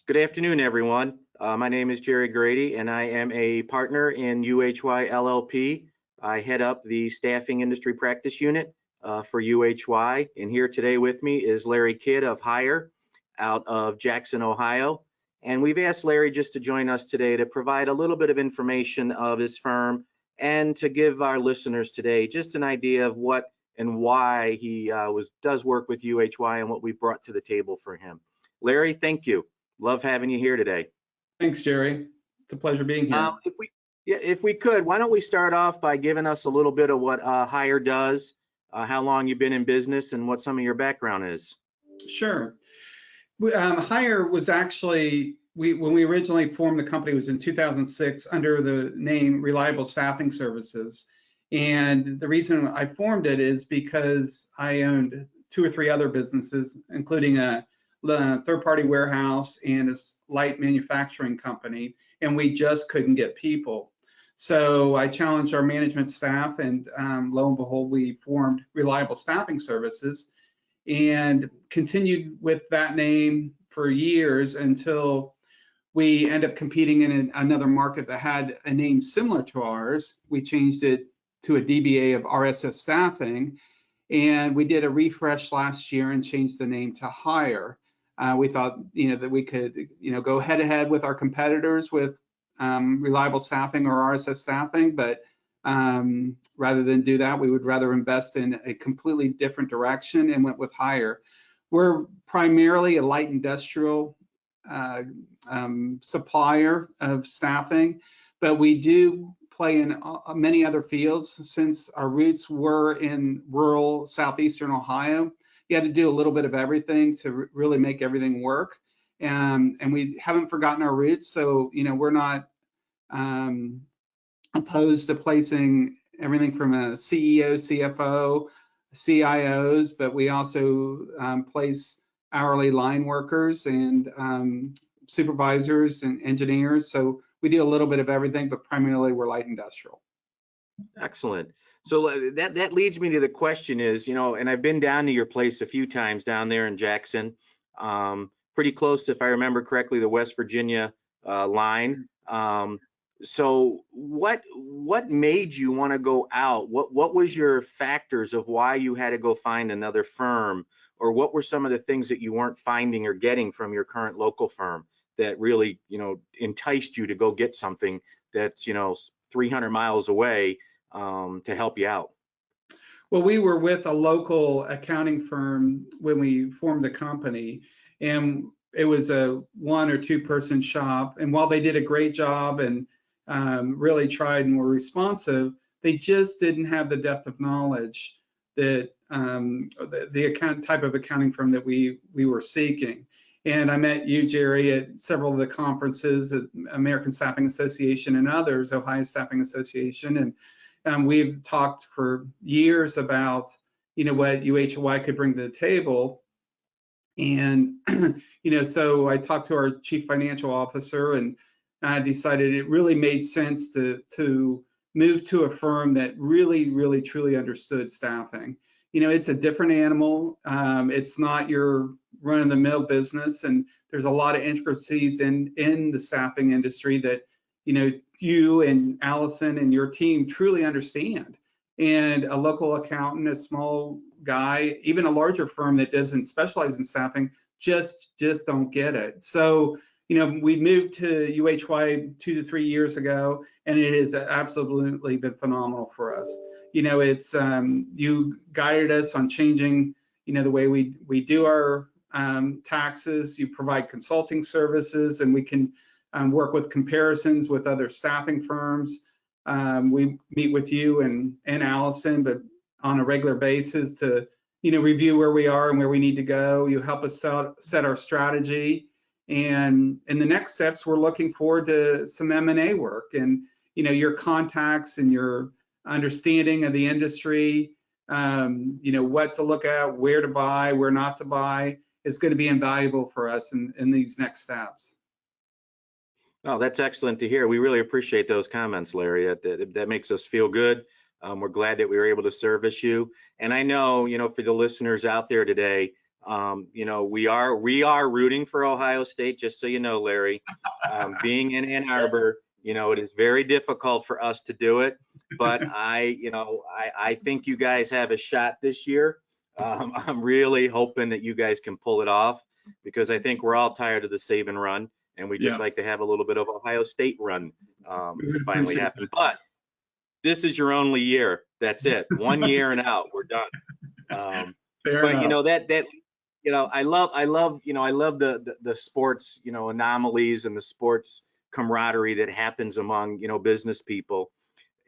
Good afternoon, everyone. My name is Jerry Grady, and I am a partner in UHY LLP. I head up the staffing industry practice unit for UHY. And here today with me is Larry Kidd of Hire out of Jackson, Ohio. And we've asked Larry just to join us today to provide a little bit of information of his firm and to give our listeners today just an idea of what and why he does work with UHY and what we brought to the table for him. Larry, thank you. Love having you here today. Thanks, Jerry. It's a pleasure being here. If we could, why don't we start off by giving us a little bit of what Hire does, how long you've been in business, and what some of your background is. Sure. Hire was actually, when we originally formed the company, was in 2006 under the name Reliable Staffing Services. And the reason I formed it is because I owned 2 or 3 other businesses, including a third-party warehouse and a light manufacturing company, and we just couldn't get people. So I challenged our management staff, and lo and behold, we formed Reliable Staffing Services and continued with that name for years until we end up competing in another market that had a name similar to ours. We changed it to a DBA of RSS Staffing, and we did a refresh last year and changed the name to Hire. We thought, that we could, go head to head with our competitors with Reliable Staffing or RSS Staffing, but rather than do that, we would rather invest in a completely different direction and went with Hire. We're primarily a light industrial supplier of staffing, but we do play in many other fields. Since our roots were in rural southeastern Ohio, you had to do a little bit of everything to really make everything work. And we haven't forgotten our roots. So, we're not opposed to placing everything from a CEO, CFO, CIOs, but we also place hourly line workers and supervisors and engineers. So we do a little bit of everything, but primarily we're light industrial. Excellent. So that leads me to the question is, and I've been down to your place a few times down there in Jackson, pretty close to, if I remember correctly, the West Virginia line. So what made you want to go out? What was your factors of why you had to go find another firm, or what were some of the things that you weren't finding or getting from your current local firm that really, enticed you to go get something that's, 300 miles away to help you out? Well, we were with a local accounting firm when we formed the company, and it was a 1 or 2 person shop. And while they did a great job and really tried and were responsive, they just didn't have the depth of knowledge that the type of accounting firm that we were seeking. And I met you, Jerry, at several of the conferences at American Staffing Association and others, Ohio Staffing Association, and we've talked for years about, what UHY could bring to the table. And, so I talked to our chief financial officer, and I decided it really made sense to move to a firm that really, really, truly understood staffing. It's a different animal. It's not your run-of-the-mill business, and there's a lot of intricacies in the staffing industry that, you and Allison and your team truly understand. And a local accountant, a small guy, even a larger firm that doesn't specialize in staffing, just don't get it. So, we moved to UHY 2 to 3 years ago, and it has absolutely been phenomenal for us. It's you guided us on changing, the way we do our taxes. You provide consulting services, and we can work with comparisons with other staffing firms. We meet with you and Allison, but on a regular basis to, review where we are and where we need to go. You help us set our strategy. And in the next steps, we're looking forward to some M&A work, and, your contacts and your understanding of the industry, what to look at, where to buy, where not to buy, is going to be invaluable for us in these next steps. Oh, that's excellent to hear. We really appreciate those comments, Larry. That makes us feel good. We're glad that we were able to service you. And I know, for the listeners out there today, We are rooting for Ohio State, just so you know, Larry. Being in Ann Arbor, it is very difficult for us to do it, but I think you guys have a shot this year. I'm really hoping that you guys can pull it off, because I think we're all tired of the Saban run, and we just like Yes, to have a little bit of Ohio State run we to would finally appreciate happen. But this is your only year. That's it. 1 year and out. We're done. Um, that. Fair but enough. I love the sports, anomalies and the sports camaraderie that happens among, business people,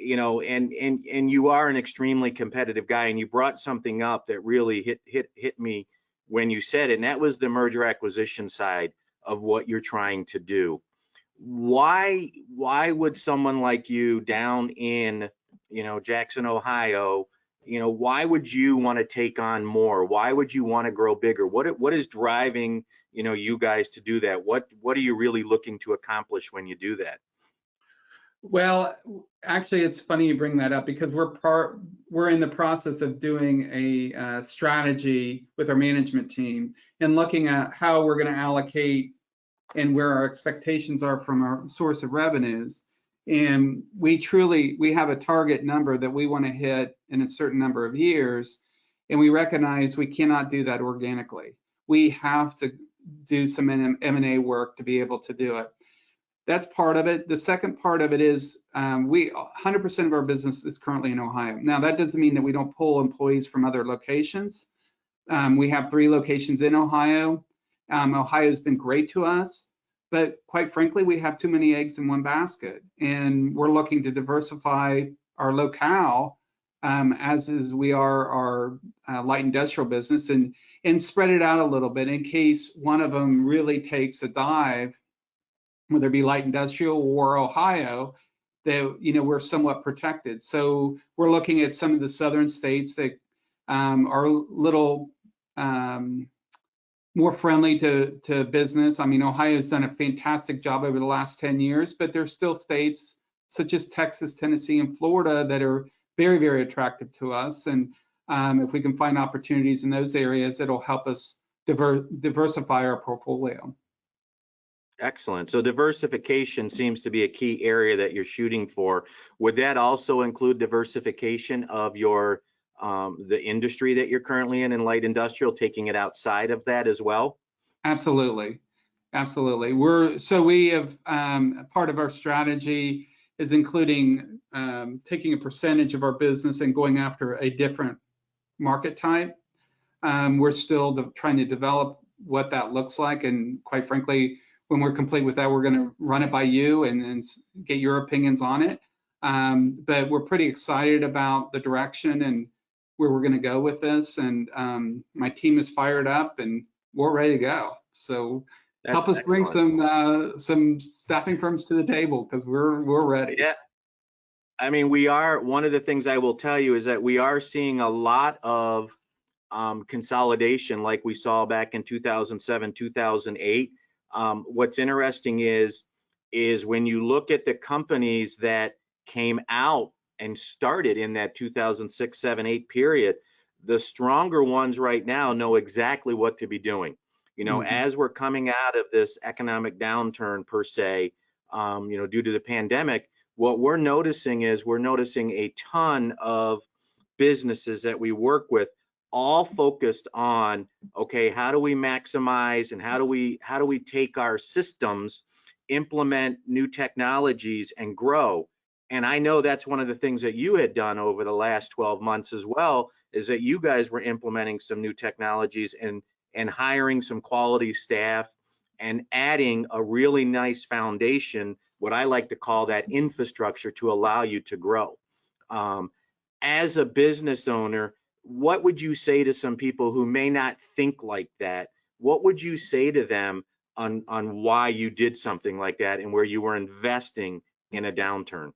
and you are an extremely competitive guy, and you brought something up that really hit me when you said it, and that was the merger acquisition side of what you're trying to do. Why would someone like you down in, Jackson, Ohio, why would you want to take on more? Why would you want to grow bigger? What is driving, you guys to do that? What are you really looking to accomplish when you do that? Well, actually, it's funny you bring that up because we're in the process of doing a strategy with our management team and looking at how we're going to allocate and where our expectations are from our source of revenues. And we have a target number that we want to hit in a certain number of years, and we recognize we cannot do that organically. We have to do some M&A work to be able to do it. That's part of it. The second part of it is 100% of our business is currently in Ohio. Now, that doesn't mean that we don't pull employees from other locations. We have 3 locations in Ohio. Ohio's been great to us, but quite frankly, we have too many eggs in one basket, and we're looking to diversify our locale, as is we are our light industrial business, and spread it out a little bit in case one of them really takes a dive, whether it be light industrial or Ohio, that we're somewhat protected. So we're looking at some of the southern states that are a little more friendly to business. I mean, Ohio's done a fantastic job over the last 10 years, but there's still states such as Texas, Tennessee, and Florida that are very, very attractive to us. And if we can find opportunities in those areas, it'll help us diversify our portfolio. Excellent. So diversification seems to be a key area that you're shooting for. Would that also include diversification of your the industry that you're currently in light industrial, taking it outside of that as well? Absolutely. Absolutely. We have part of our strategy is including taking a percentage of our business and going after a different market type. We're still trying to develop what that looks like. And quite frankly, when we're complete with that, we're going to run it by you and get your opinions on it. But we're pretty excited about the direction and where we're going to go with this. And my team is fired up and we're ready to go. So That's help us bring excellent. some staffing firms to the table because we're ready. Yeah. I mean, one of the things I will tell you is that we are seeing a lot of consolidation like we saw back in 2007, 2008. What's interesting is when you look at the companies that came out and started in that 2006, 7, 8 period, the stronger ones right now know exactly what to be doing. As we're coming out of this economic downturn per se, due to the pandemic, what we're noticing is a ton of businesses that we work with all focused on, okay, how do we maximize and how do we take our systems, implement new technologies and grow. And I know that's one of the things that you had done over the last 12 months as well, is that you guys were implementing some new technologies and hiring some quality staff and adding a really nice foundation, what I like to call that infrastructure, to allow you to grow. As a business owner, what would you say to some people who may not think like that? What would you say to them on why you did something like that and where you were investing in a downturn?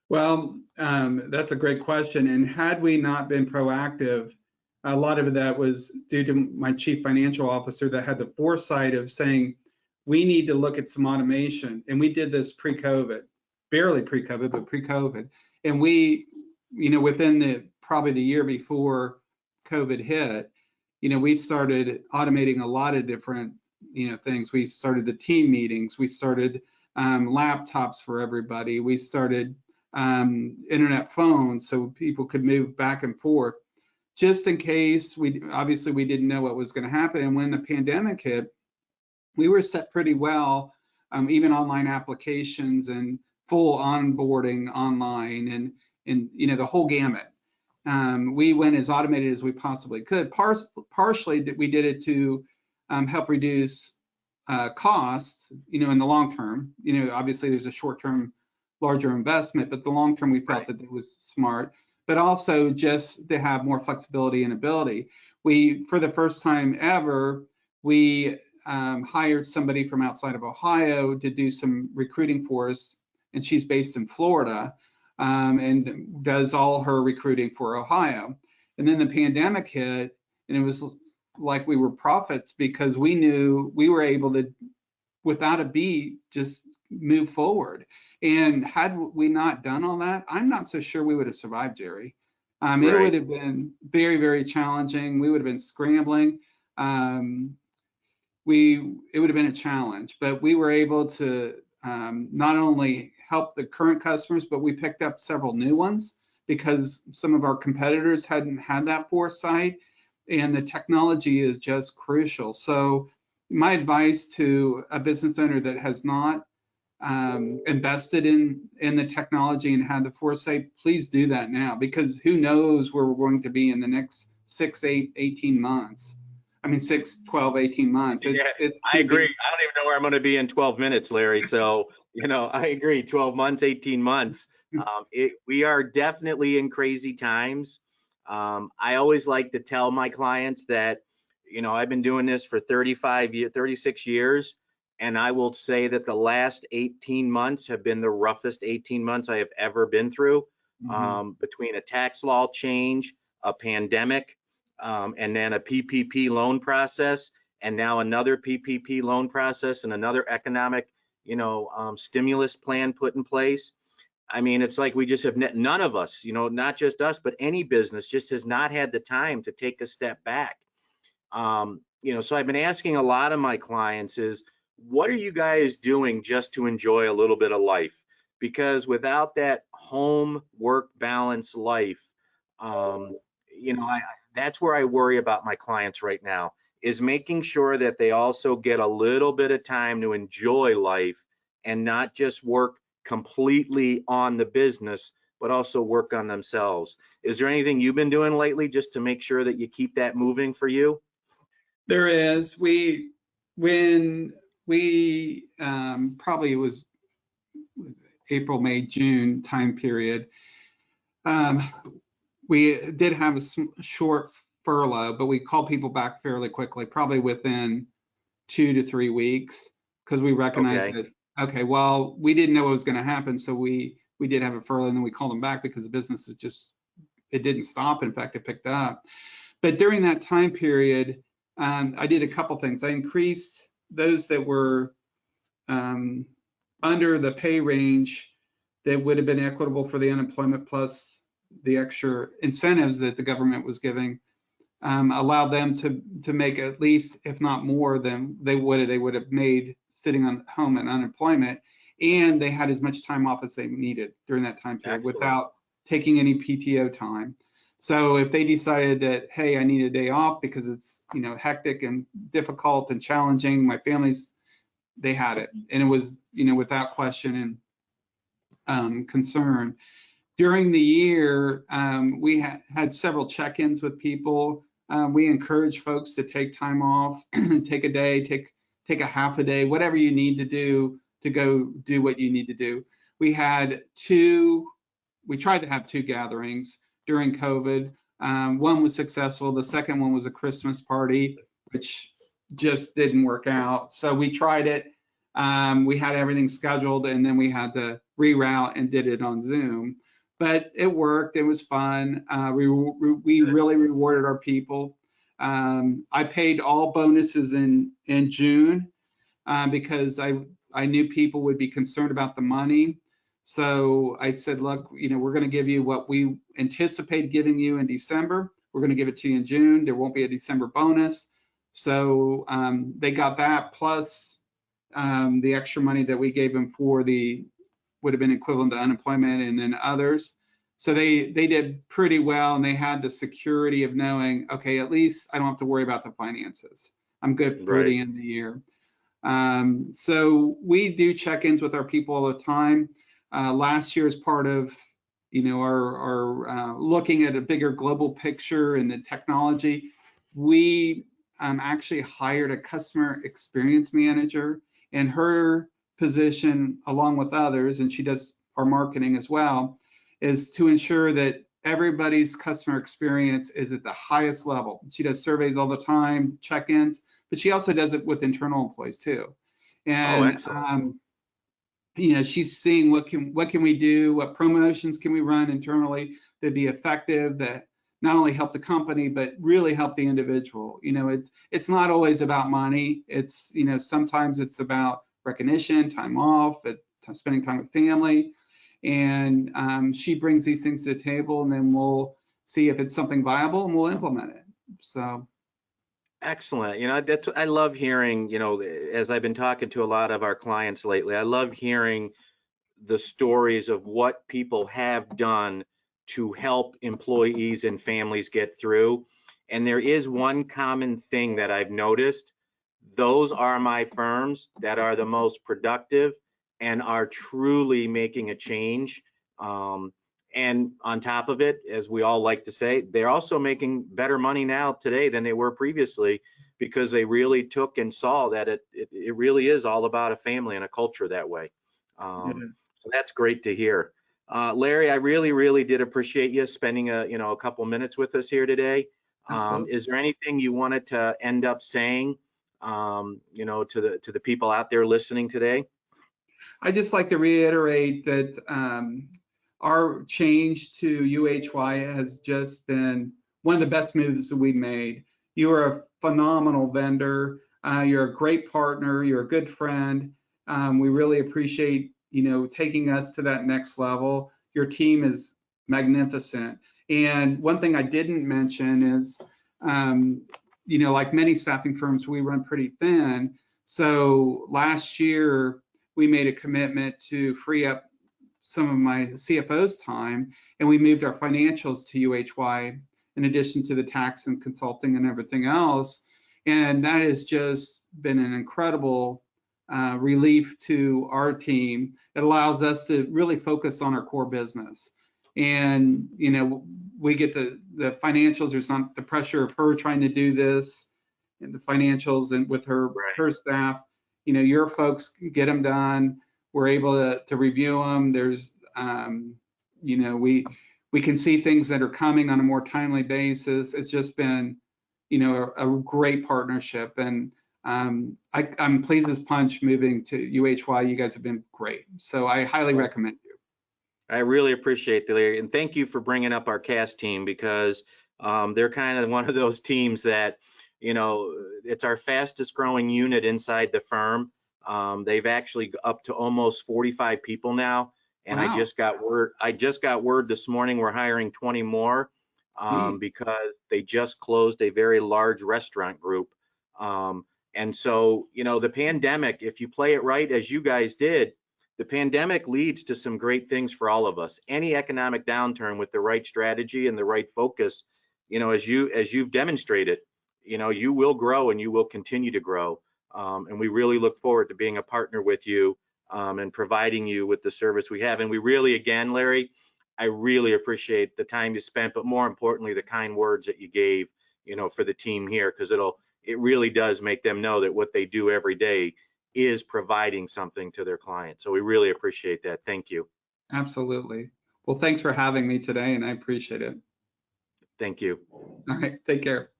Well, that's a great question. And had we not been proactive, a lot of that was due to my chief financial officer that had the foresight of saying, we need to look at some automation. And we did this pre-COVID, barely pre-COVID, but pre-COVID. And we, within probably the year before COVID hit, we started automating a lot of different, things. We started the team meetings. We started laptops for everybody. We started internet phones so people could move back and forth, just in case. We didn't know what was going to happen. And when the pandemic hit, we were set pretty well, even online applications and full onboarding online, and the whole gamut. We went as automated as we possibly could. Partially, we did it to help reduce costs, in the long term. Obviously there's a short term, larger investment, but the long term we felt Right. that it was smart, but also just to have more flexibility and ability. For the first time ever, we hired somebody from outside of Ohio to do some recruiting for us, and she's based in Florida, and does all her recruiting for Ohio. And then the pandemic hit, and it was like we were prophets, because we knew we were able to, without a beat, just move forward. And had we not done all that, I'm not so sure we would have survived, Jerry. It Right. would have been very, very challenging. We would have been scrambling. It would have been a challenge, but we were able to not only help the current customers, but we picked up several new ones because some of our competitors hadn't had that foresight, and the technology is just crucial. So my advice to a business owner that has not invested in the technology and had the foresight, please do that now, because who knows where we're going to be in the next 6, 8, 18 months. I mean, 6, 12, 18 months. Yeah, It's I going to agree. be. I don't even know where I'm going to be in 12 minutes, Larry. So, I agree. 12 months, 18 months. We are definitely in crazy times. I always like to tell my clients that, I've been doing this for 36 years, and I will say that the last 18 months have been the roughest 18 months I have ever been through, between a tax law change, a pandemic, and then a PPP loan process, and now another PPP loan process and another economic, stimulus plan put in place. I mean, it's like we just have none of us, not just us, but any business just has not had the time to take a step back. So I've been asking a lot of my clients is, what are you guys doing just to enjoy a little bit of life? Because without that home work balance life, that's where I worry about my clients right now, is making sure that they also get a little bit of time to enjoy life and not just work completely on the business, but also work on themselves. Is there anything you've been doing lately just to make sure that you keep that moving for you? There is. When we probably it was April, May, June time period. Um, we did have a short furlough, but we called people back fairly quickly, probably within 2 to 3 weeks, because we recognized Okay. that, okay, well, we didn't know what was going to happen, so we did have a furlough, and then we called them back because the business it didn't stop. In fact, it picked up. But during that time period, I did a couple things. I increased those that were under the pay range that would have been equitable for the unemployment, plus the extra incentives that the government was giving, allowed them to make at least, if not more than they would have made sitting on home and unemployment, and they had as much time off as they needed during that time period Excellent. without taking any PTO time. So if they decided that, hey, I need a day off because it's hectic and difficult and challenging, my family's, they had it, and it was without question and concern. During the year, we had several check-ins with people. We encourage folks to take time off, take a day, take a half a day, whatever you need to do to go do what you need to do. We tried to have 2 gatherings during COVID. One was successful. The second one was a Christmas party, which just didn't work out. So we tried it. We had everything scheduled, and then we had to reroute and did it on Zoom. But it worked. It was fun. We really rewarded our people. I paid all bonuses in June, because I knew people would be concerned about the money. So I said, look, we're going to give you what we anticipate giving you in December. We're going to give it to you in June. There won't be a December bonus. So they got that plus the extra money that we gave them for would have been equivalent to unemployment and then others. So they did pretty well, and they had the security of knowing, okay, at least I don't have to worry about the finances. I'm good through Right. the end of the year. So we do check-ins with our people all the time. Last year, as part of our looking at a bigger global picture and the technology, we actually hired a customer experience manager, and her position, along with others, and she does our marketing as well, is to ensure that everybody's customer experience is at the highest level. She does surveys all the time, check-ins, but she also does it with internal employees too. Oh, And excellent. she's seeing what can we do, what promotions can we run internally that'd be effective, that not only help the company but really help the individual. It's not always about money. It's sometimes it's about recognition, time off, spending time with family, and she brings these things to the table, and then we'll see if it's something viable and we'll implement it. So. Excellent. I love hearing, as I've been talking to a lot of our clients lately, I love hearing the stories of what people have done to help employees and families get through. And there is one common thing that I've noticed. Those are my firms that are the most productive and are truly making a change. And on top of it, as we all like to say, they're also making better money now today than they were previously, because they really took and saw that it really is all about a family and a culture that way. So that's great to hear. Larry, I really, really did appreciate you spending a couple minutes with us here today. Absolutely. Is there anything you wanted to end up saying, to the people out there listening today? I just like to reiterate that our change to UHY has just been one of the best moves that we've made. You are a phenomenal vendor. You're a great partner. You're a good friend. We really appreciate taking us to that next level. Your team is magnificent. And one thing I didn't mention is, like many staffing firms, we run pretty thin. So last year, we made a commitment to free up some of my CFO's time, and we moved our financials to UHY in addition to the tax and consulting and everything else. And that has just been an incredible relief to our team. It allows us to really focus on our core business. And, we get the financials. There's not the pressure of her trying to do this and the financials and with her staff. Your folks get them done. We're able to review them. There's, we can see things that are coming on a more timely basis. It's just been, a great partnership. And I'm pleased as punch moving to UHY. You guys have been great. So I highly recommend you. I really appreciate that, Larry, and thank you for bringing up our cast team, because they're kind of one of those teams that, it's our fastest growing unit inside the firm. They've actually up to almost 45 people now, and Wow. I just got word this morning we're hiring 20 more because they just closed a very large restaurant group. And so, the pandemic, if you play it right, as you guys did, the pandemic leads to some great things for all of us. Any economic downturn with the right strategy and the right focus, as you've demonstrated, you will grow and you will continue to grow. And we really look forward to being a partner with you and providing you with the service we have. And we really, again, Larry, I really appreciate the time you spent, but more importantly, the kind words that you gave, for the team here, because it really does make them know that what they do every day is providing something to their clients. So we really appreciate that. Thank you. Absolutely. Well, thanks for having me today, and I appreciate it. Thank you. All right. Take care.